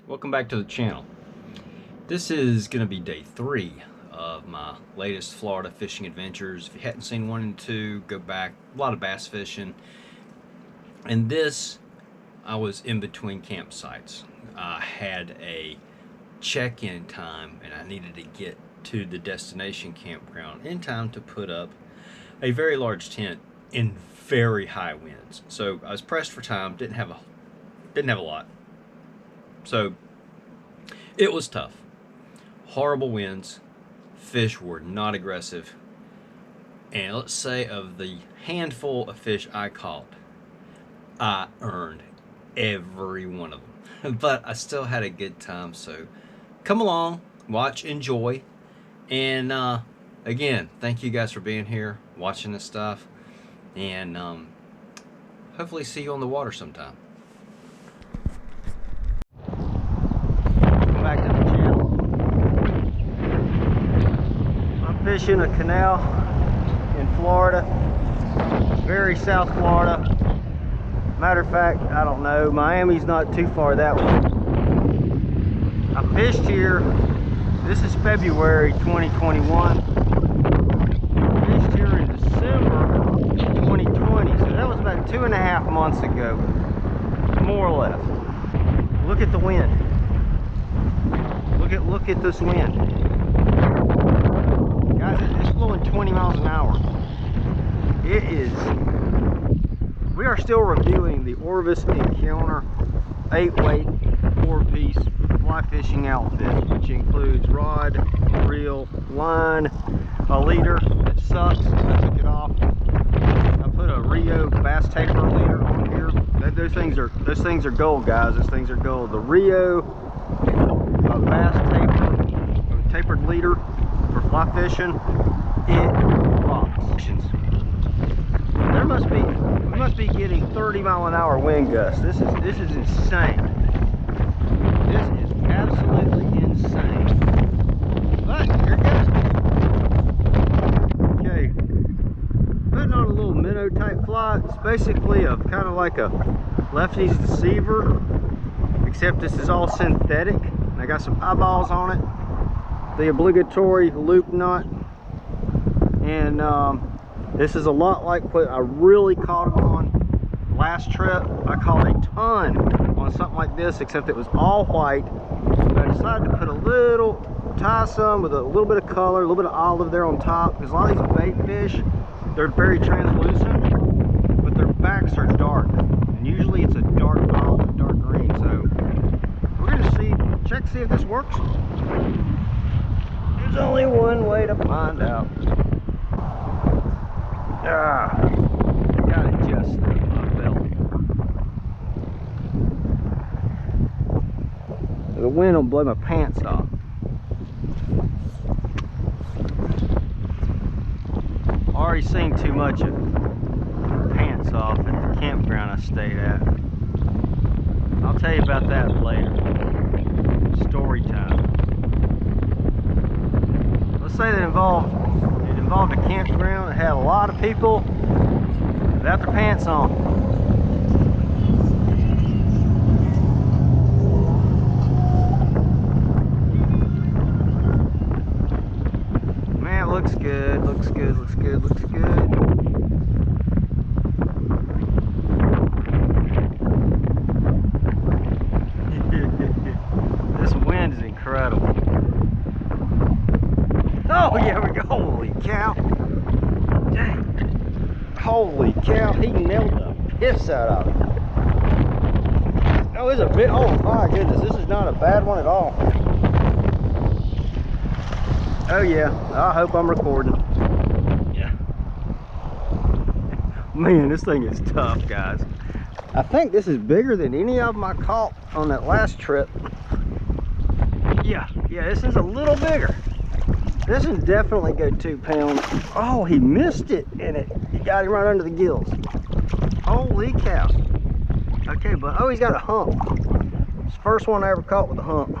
Welcome back to the channel. This is going to be day 3 of my latest Florida fishing adventures. If you hadn't seen 1 and 2, go back. A lot of bass fishing. And this, I was in between campsites. I had a check-in time and I needed to get to the destination campground in time to put up a very large tent in very high winds. So I was pressed for time, didn't have a lot. So it was tough. Horrible winds, fish were not aggressive, and let's say of the handful of fish I caught, I earned every one of them. But I still had a good time, so come along, watch, enjoy, and again, thank you guys for being here, watching this stuff, and hopefully see you on the water sometime. Back to the channel. I'm fishing a canal in Florida, very South Florida. Matter of fact, I don't know, Miami's not too far that way. I fished here, this is February 2021. I fished here in December 2020, so that was about 2.5 months ago, more or less. Look at the wind. Look at this wind. Guys, it's blowing 20 miles an hour. It is. We are still reviewing the Orvis Encounter 8-weight 4-piece fly fishing outfit, which includes rod, reel, line, a leader that sucks. I took it off. I put a Rio bass taper leader on here. Those things are gold, guys. Those things are gold. The Rio bass tapered leader for fly fishing, it rocks. We must be getting 30-mile-an-hour wind gusts. This is insane. This is absolutely insane. But here it goes. Okay, putting on a little minnow type fly. It's basically a kind of like a Lefty's Deceiver, except this is all synthetic. I got some eyeballs on it, the obligatory loop knot, and this is a lot like what I really caught them on last trip. I caught a ton on something like this, except it was all white. But I decided to put tie some with a little bit of color, a little bit of olive there on top, because a lot of these bait fish, they're very translucent, but their backs are dark, and usually it's a dark olive, dark green. So we're gonna check to see if this works. There's only one way to find out. Got it just there, my belt. The wind will blow my pants off. Already seen too much of pants off at the campground I stayed at. I'll tell you about that later. Story time. Let's say that it involved a campground that had a lot of people without their pants on. Man, it looks good, looks good, looks good, looks good. This wind is incredible. Oh, yeah, we go. Holy cow. Dang. Holy cow, he nailed the piss out of it. Oh, it's a bit. Oh, my goodness. This is not a bad one at all. Oh, yeah. I hope I'm recording. Yeah. Man, this thing is tough, guys. I think this is bigger than any of them I caught on that last trip. Yeah, this is a little bigger. This can definitely go 2 pounds. Oh, he missed it, and he got him right under the gills. Holy cow. Okay, but oh, he's got a hump. It's the first one I ever caught with a hump.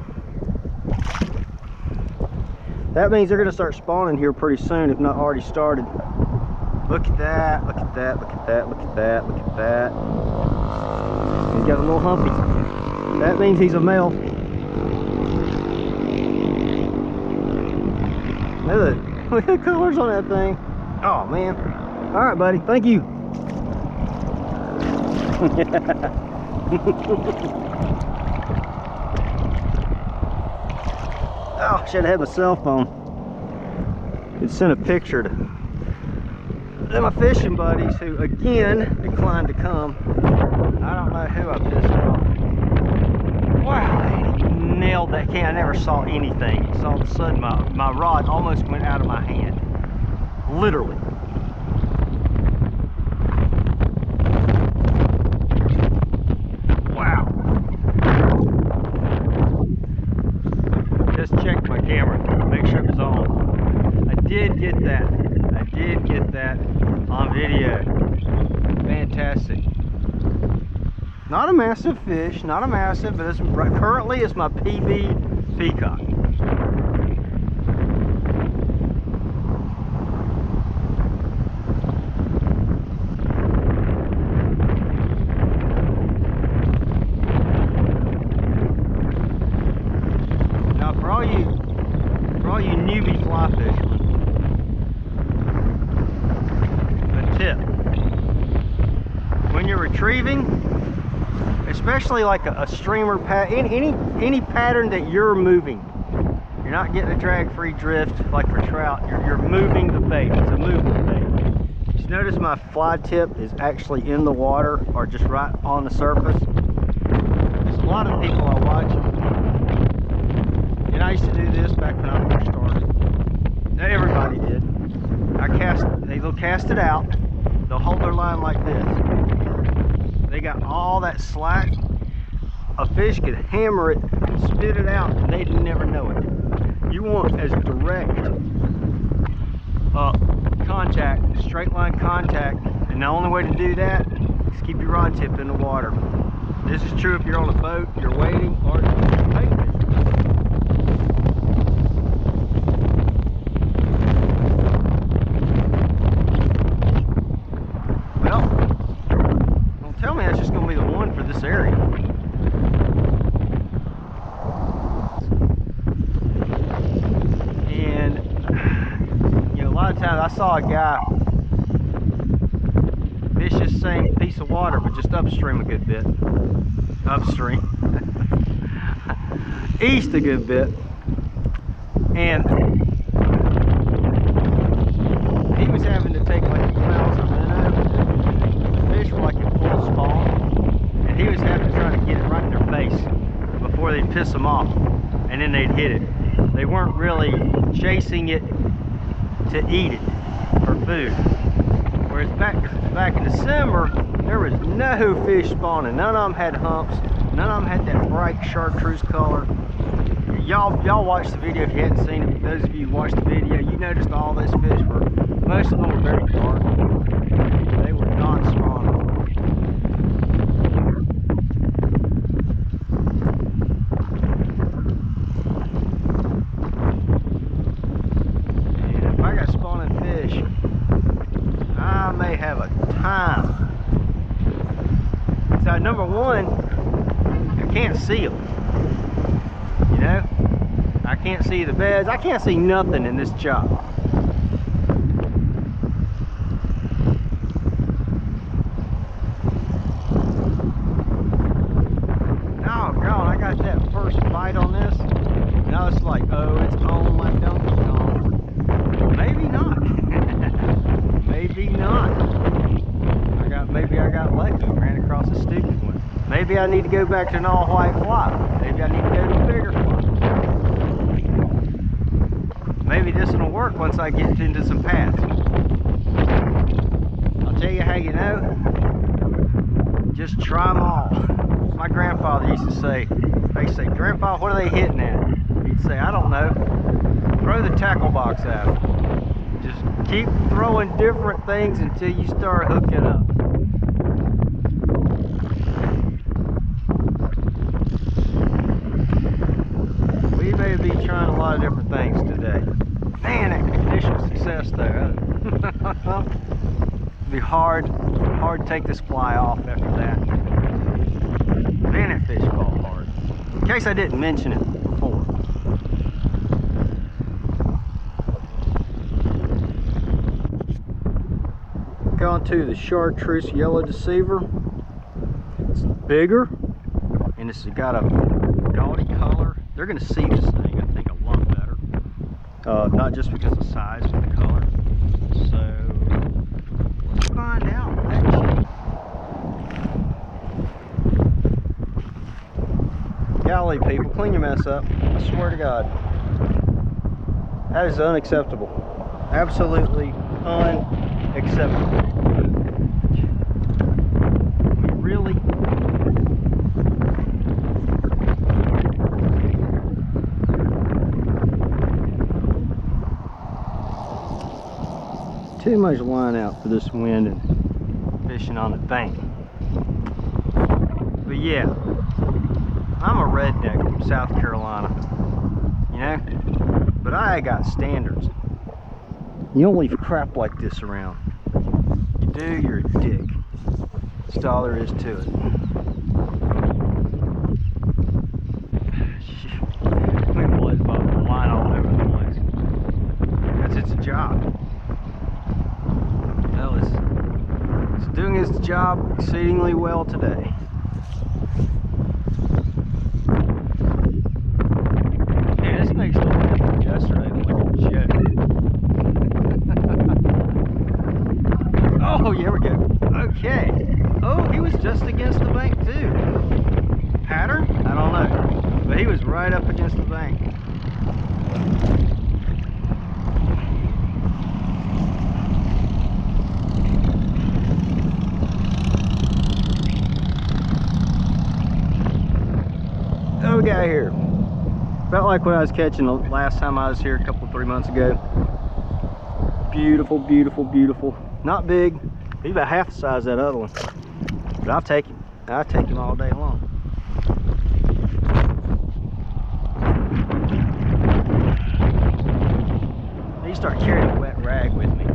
That means they're gonna start spawning here pretty soon, if not already started. Look at that, look at that, look at that, look at that, look at that. He's got a little humpy. That means he's a male. Look at the colors on that thing. Oh man. All right, buddy. Thank you. Oh, should have had my cell phone. Could send a picture to my fishing buddies who again declined to come. I don't know who I pissed off. Wow, he nailed that can. I never saw anything. So all of a sudden my rod almost went out of my hand. Literally. Wow. Just checked my camera, make sure it was on. I did get that. I did get that on video. Fantastic. Not a massive fish, not a massive, but currently it's my PB peacock. Now for all you newbie fly fishermen, a tip. When you're retrieving, especially like a streamer pattern, any pattern that you're moving, you're not getting a drag-free drift like for trout. You're moving the bait. It's a movement bait. Just notice my fly tip is actually in the water or just right on the surface. There's a lot of people I watch, and I used to do this back when I first started. Everybody did. They'll cast it out. They'll hold their line like this. They got all that slack. A fish could hammer it, spit it out, and they'd never know it. You want as direct contact, straight line contact, and the only way to do that is keep your rod tip in the water. This is true if you're on a boat, you're waiting, or you're bait fishing. Tell me that's just going to be the one for this area. And, you know, a lot of times I saw a guy fish this same piece of water, but just upstream a good bit. Upstream. East a good bit. And he was having to take like 2 miles of minnow. The fish were like in full spawn, and he was having to try to get it right in their face before they'd piss them off, and then they'd hit it. They weren't really chasing it to eat it for food. Whereas back in December, there was no fish spawning. None of them had humps. None of them had that bright chartreuse color. Y'all watched the video if you hadn't seen it. Those of you who watched the video, you noticed all those fish were, most of them were very dark. They were non-spawning. And if I got spawning fish, I may have a time. So number one, I can't see them. You know, I can't see the beds. I can't see nothing in this chop. Oh God, I got that first bite on this. Now it's like, oh, it's on like Donkey Kong. Maybe not. Maybe not. Maybe I got lucky and ran across a stupid one. Maybe I need to go back to an all-white fly. Maybe I need to go to a bigger fly. Maybe this will work once I get into some paths. I'll tell you how you know. Just try them all. My grandfather used to say, they say, Grandpa, what are they hitting at? He'd say, I don't know. Throw the tackle box at them. Just keep throwing different things until you start hooking up. We may be trying a lot of different things today. Man, that initial success there. It'd be hard to take this fly off after that. Man, that fish fought hard. In case I didn't mention it before. onto the chartreuse yellow deceiver. It's bigger and it's got a gaudy color. They're going to see this thing, I think, a lot better. Not just because of size, but the color. So let's find out. Golly, people, clean your mess up. I swear to God. That is unacceptable. Absolutely unacceptable. Really? Too much line out for this wind and fishing on the bank. But yeah, I'm a redneck from South Carolina, you know? But I got standards. You don't leave crap like this around. You do, you're a dick. That's all there is to it. Wind blows by the line all over the place. That's its job. Well, it's doing its job exceedingly well today. Man, this makes the wind from yesterday look like a joke. Oh, here we go. Okay. Oh, he was just against the bank too. Pattern? I don't know. But he was right up against the bank. What do we got here? Felt like what I was catching the last time I was here, a couple, 3 months ago. Beautiful, beautiful, beautiful. Not big. He's about half the size of that other one. But I'll take him. I'll take him all day long. I need to start carrying a wet rag with me.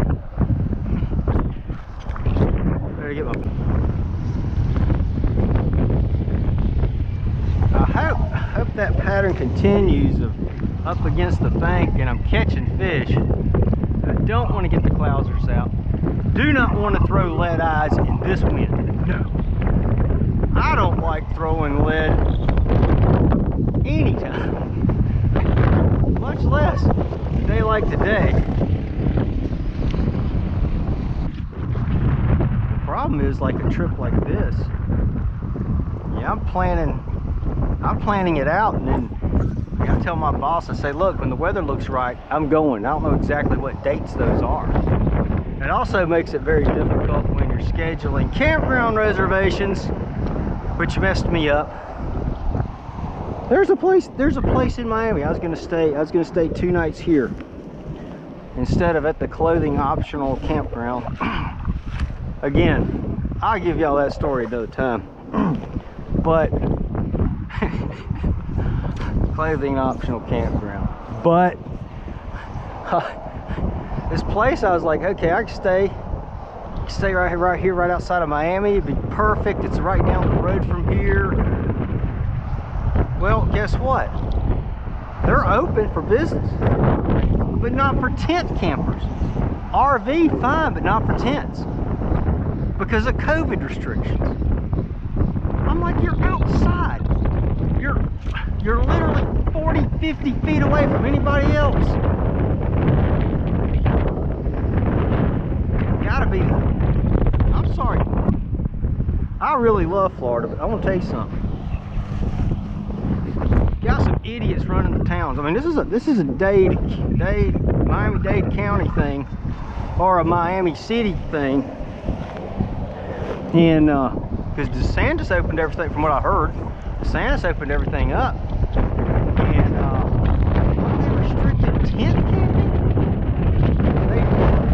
Better get my... I hope that pattern continues of up against the bank and I'm catching fish. I don't want to get the clousers out. Do not want to throw lead eyes in this wind. No. I don't like throwing lead anytime. Much less a day like today. The problem is, like a trip like this, yeah, I'm planning it out, and then I gotta tell my boss, I say, look, when the weather looks right, I'm going. I don't know exactly what dates those are. It also makes it very difficult when you're scheduling campground reservations, which messed me up. There's a place in Miami. I was gonna stay 2 nights here instead of at the clothing optional campground. Again, I'll give y'all that story another time. But clothing optional campground. But this place, I was like, okay, I can stay right here, right outside of Miami. It'd be perfect. It's right down the road from here. Well, guess what? They're open for business, but not for tent campers. RV, fine, but not for tents because of COVID restrictions. I'm like, you're outside. You're literally 40, 50 feet away from anybody else. Gotta be. I'm sorry. I really love Florida, but I want to tell you something. Got some idiots running the towns. I mean, this is a Miami-Dade County thing, or a Miami City thing, and because DeSantis opened everything, from what I heard. DeSantis opened everything up, and they restricted tent camping. They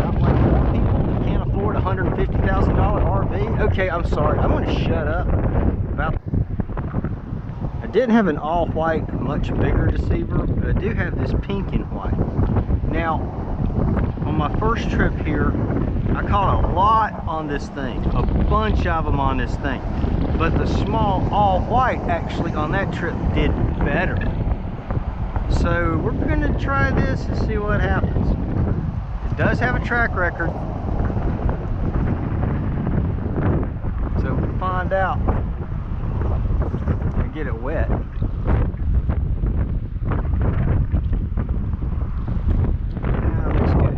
not like more people can't afford a $150,000 RV. Okay, I'm sorry. I'm going to shut up about. I didn't have an all-white, much bigger deceiver, but I do have this pink and white. Now, on my first trip here, I caught a lot on this thing, a bunch of them on this thing. But the small all-white actually on that trip did better. So we're going to try this and see what happens. It does have a track record. find out and get it wet. Yeah, looks good.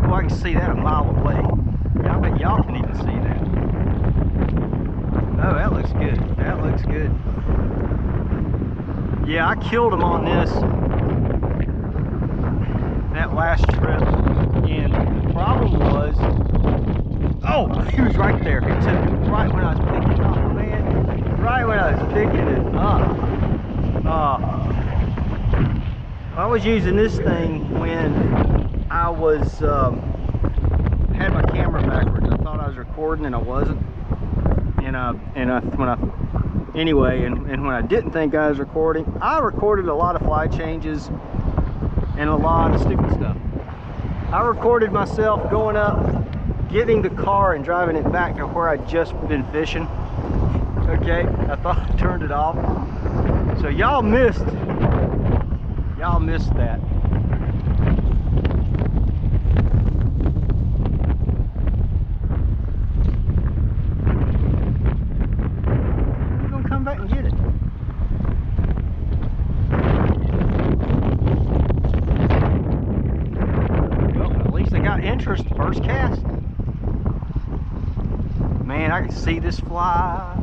Oh, I can see that a mile away. Yeah, I bet y'all can even see that. Oh, that looks good. That looks good. Yeah, I killed him on this that last trip, and the problem was, oh, he was right there. He took it right when I was picking it up, man. Right when I was picking it up. I was using this thing when I was had my camera backwards. I thought I was recording and I wasn't. Anyway, when I didn't think I was recording, I recorded a lot of fly changes and a lot of stupid stuff. I recorded myself going up, getting the car and driving it back to where I'd just been fishing. Okay, I thought I turned it off. So y'all missed that. We're gonna come back and get it. Well, at least I got interest first cast. Man, I can see this fly.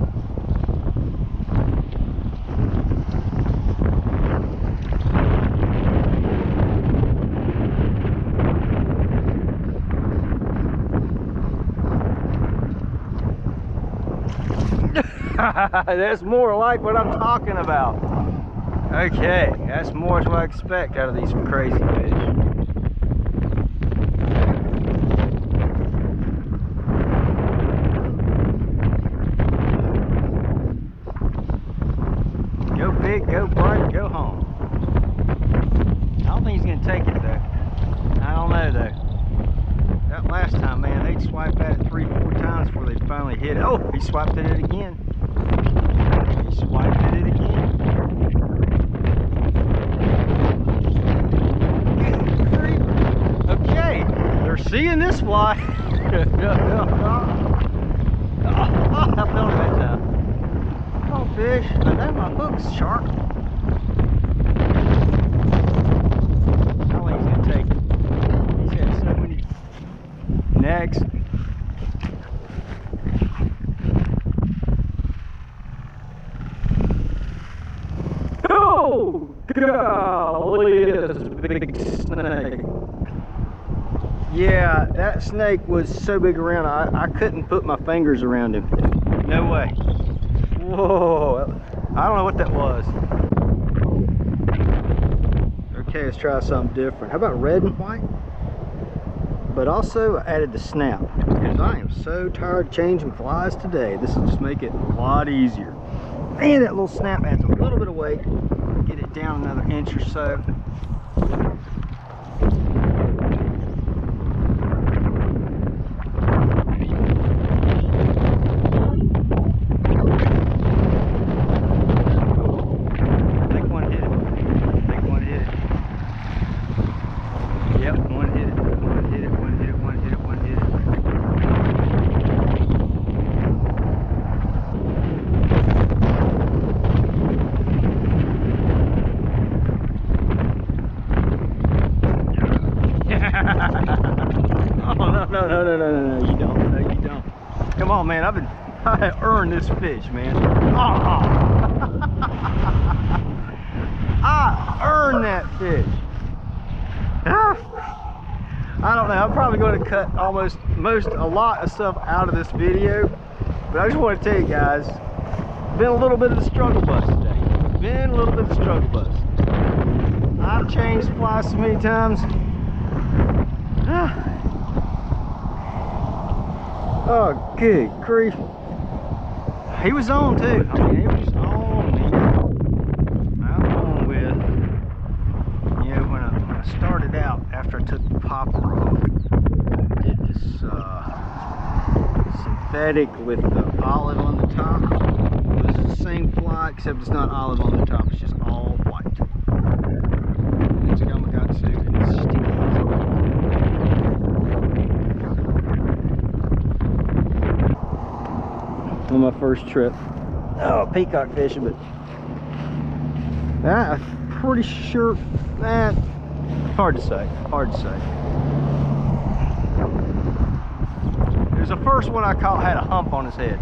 That's more like what I'm talking about. Okay, that's more what I expect out of these crazy fish. Go big, go bright, go home. I don't think he's gonna take it though. I don't know though. That last time, man, they'd swipe at it 3-4 times before they'd finally hit it. Oh, he swiped at it again. He swiped at it again. Okay, they're seeing this fly. I felt it that time. Oh, fish. I know my hook's sharp. How long he's gonna take it? He's had so many. Next. Oh, golly, that's a big snake. Yeah, that snake was so big around, I couldn't put my fingers around him. No way. Whoa, I don't know what that was. Okay, let's try something different. How about red and white? But also I added the snap, because I am so tired of changing flies today. This will just make it a lot easier. And that little snap adds a little bit of weight. Get it down another inch or so. No, you don't. No, you don't. Come on, man. I earned this fish, man. Oh. I earned that fish. I don't know. I'm probably going to cut a lot of stuff out of this video, but I just want to tell you guys, been a little bit of a struggle bus today. Been a little bit of a struggle bus. I've changed flies so many times. Oh, good grief. He was on too. I mean, he was on me. I'm on with, you know, when I started out, after I took the popper off, I did this synthetic with the olive on the top. This is the same fly, except it's not olive on the top, it's just all white. It's a Gamakatsu and it's sticky. on my first trip. Oh, peacock fishing, but I'm pretty sure that hard to say. Hard to say. It was the first one I caught had a hump on his head.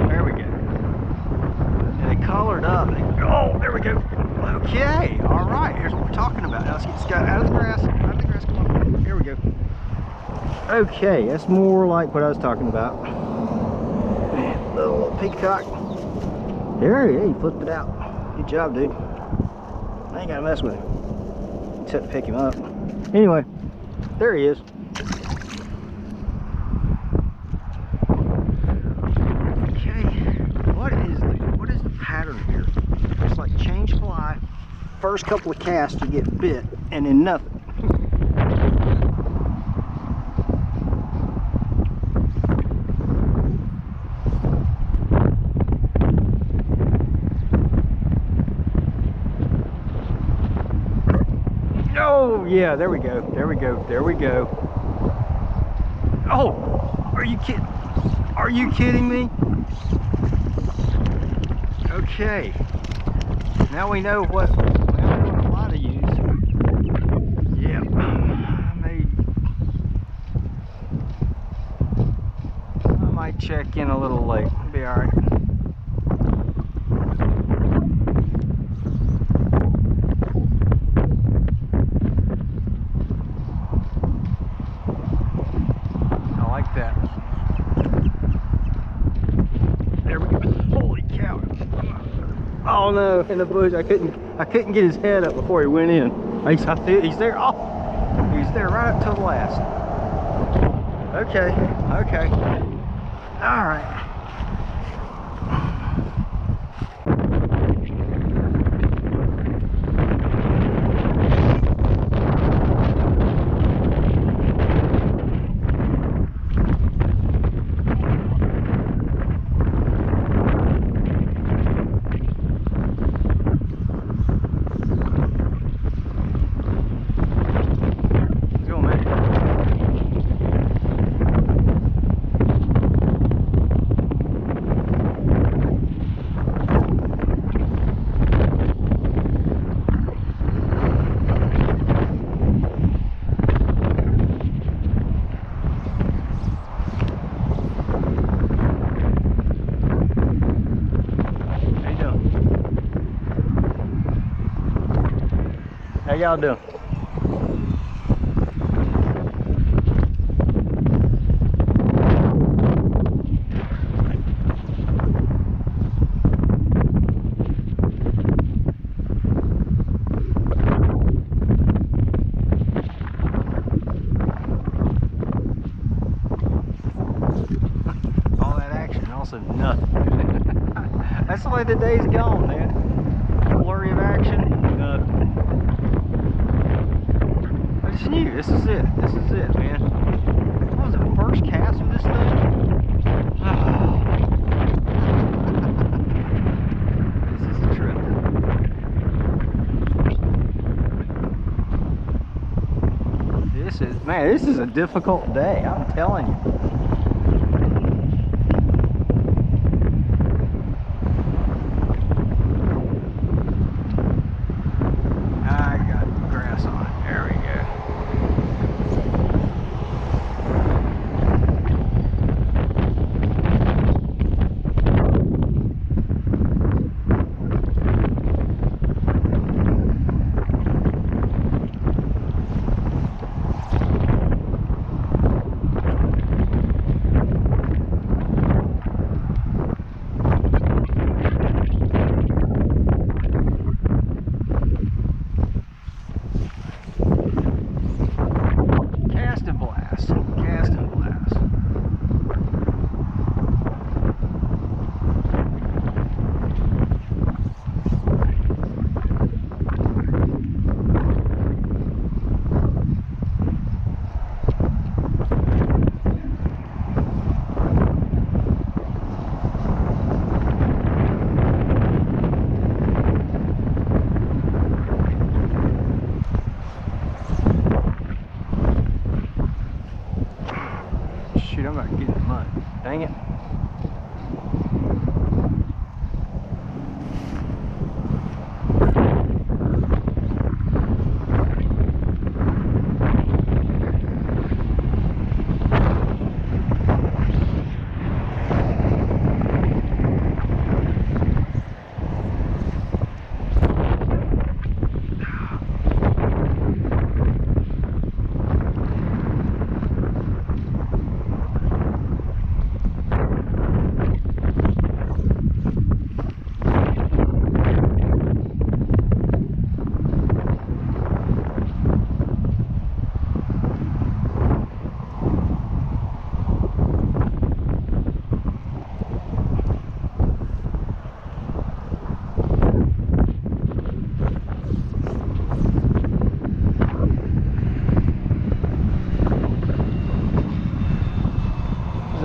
There we go. And they collared up. Oh, there we go. Okay, all right. Here's what we're talking about. Now let's get this guy out of the grass. Out of the grass. Come on. Here we go. Okay, that's more like what I was talking about. Little peacock. There he flipped it out. Good job, dude. I ain't gotta mess with him. Except to pick him up. Anyway, there he is. Okay, what is the pattern here? It's like change fly. First couple of casts you get bit, and then nothing. Oh yeah, there we go. There we go. There we go. Oh, are you kidding? Are you kidding me? Okay. Now we know what fly to use. Yep. I might check in a little late. It'll be all right. Oh no, in the bush. I couldn't get his head up before he went in. He's there. Oh, he's there right up till the last. Okay. All right. How y'all doing? All that action, also nothing. That's the way the day's gone, man. Flurry of action, nothing. I just knew, this is it, man. What was it, first cast with this thing? Oh. This is a trip. This is a difficult day, I'm telling you. I got grass on it. There we go.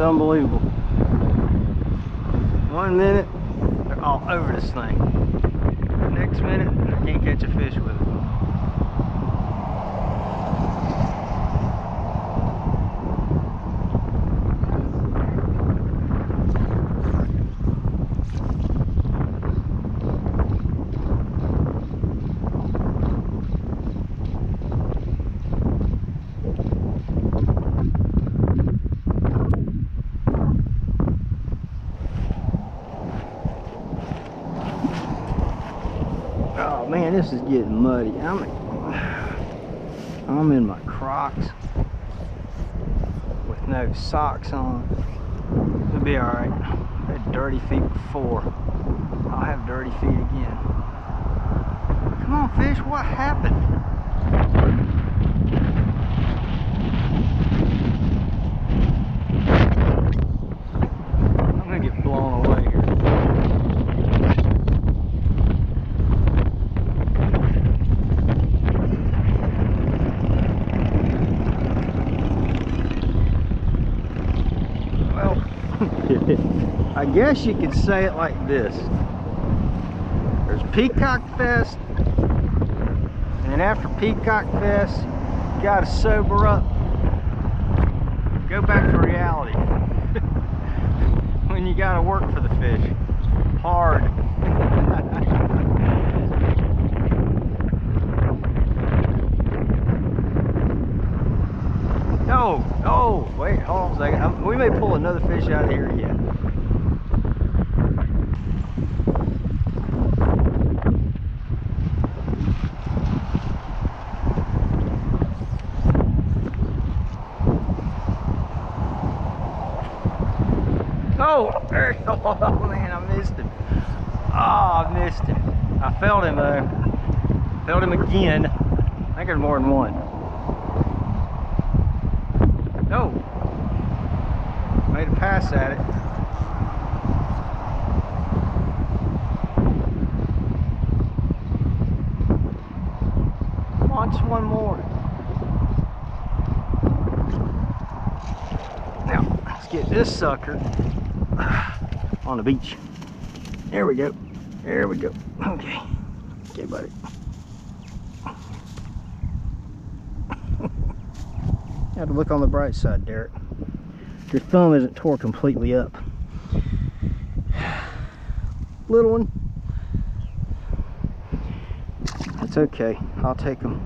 unbelievable. 1 minute, they're all over this thing. The next minute, I can't catch a fish with it. Oh man, this is getting muddy. I'm in my Crocs with no socks on. It'll be alright. I had dirty feet before. I'll have dirty feet again. Come on, fish, what happened? I'm gonna get blown away here. I guess you could say it like this. There's Peacock Fest, and then after Peacock Fest, you gotta sober up. Go back to reality. When you gotta work for the fish. Hard. No, wait, hold on a second. We may pull another fish out of here yet. Oh, there he goes. Oh man, I missed him. Oh, I missed him. I felt him though. Felt him again. I think there's more than one. No. Made a pass at it. Come on, just one more. Now, let's get this sucker on the beach. There we go. There we go. Okay. Okay, buddy. Have to look on the bright side, Derek. Your thumb isn't tore completely up. Little one. That's okay. I'll take them.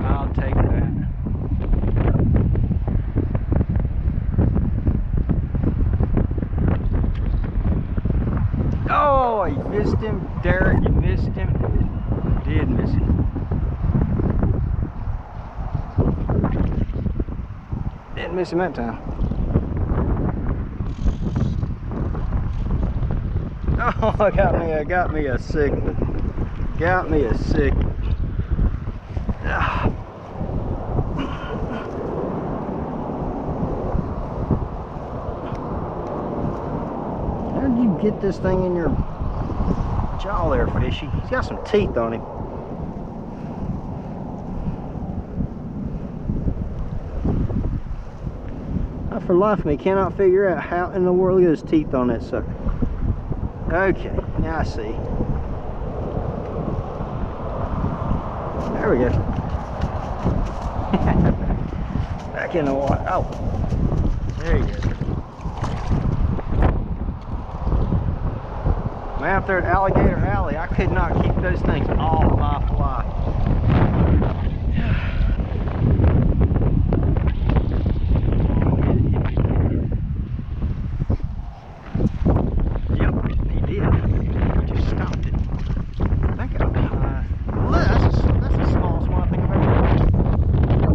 I'll take that. Oh, you missed him, Derek. You missed him. You did miss him. Didn't miss him that time. Oh, got me a sick one. Got me a sick one. How did you get this thing in your jaw there, fishy? He's got some teeth on him. I, for life of me, cannot figure out how in the world there's teeth on that sucker. Okay, now I see. There we go. Back in the water. Oh, there you go. Man, up there at Alligator Alley, I could not keep those things off my fly.